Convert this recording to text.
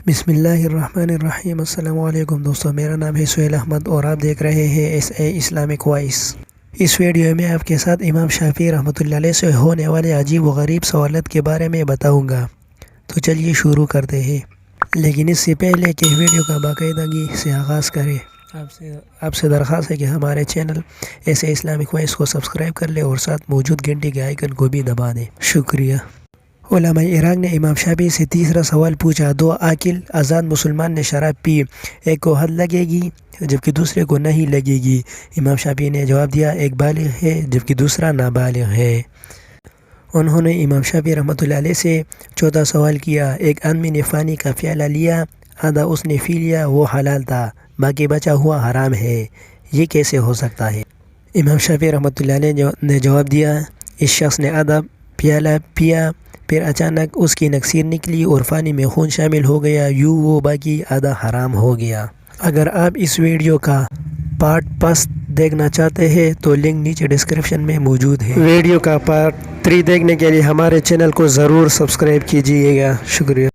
بسم اللہ الرحمن الرحیم۔ السلام علیکم دوستو، میرا نام ہے سہیل احمد اور آپ دیکھ رہے ہیں اسلامک وائس۔ اس ویڈیو میں آپ کے ساتھ امام شافعی رحمۃ اللہ علیہ سے ہونے والے عجیب و غریب سوالات کے بارے میں بتاؤں گا۔ تو چلیے شروع کرتے ہیں، لیکن اس سے پہلے کہ ویڈیو کا باقاعدگی سے آغاز کریں، آپ سے درخواست ہے کہ ہمارے چینل اسلامک وائس کو سبسکرائب کر لیں اور ساتھ موجود گھنٹی کے آئیکن کو بھی دبا دیں۔ شکریہ۔ علماء عراق نے امام شافعی سے تیسرا سوال پوچھا، دو عاقل آزاد مسلمان نے شراب پی، ایک کو حد لگے گی جبکہ دوسرے کو نہیں لگے گی؟ امام شافعی نے جواب دیا، ایک بالغ ہے جبکہ دوسرا نابالغ ہے۔ انہوں نے امام شافعی رحمۃ اللہ علیہ سے چوتھا سوال کیا، ایک آدمی نے پانی کا پیالہ لیا، آدھا اس نے پی لیا، وہ حلال تھا، باقی بچا ہوا حرام ہے، یہ کیسے ہو سکتا ہے؟ امام شافعی رحمۃ اللہ علیہ نے جواب دیا، اس شخص نے آدھا پیالہ پیا، پھر اچانک اس کی نکسیر نکلی اور پانی میں خون شامل ہو گیا، یوں وہ باقی آدھا حرام ہو گیا۔ اگر آپ اس ویڈیو کا پارٹ پس دیکھنا چاہتے ہیں تو لنک نیچے ڈسکرپشن میں موجود ہے۔ ویڈیو کا پارٹ 3 دیکھنے کے لیے ہمارے چینل کو ضرور سبسکرائب کیجیے گا۔ شکریہ۔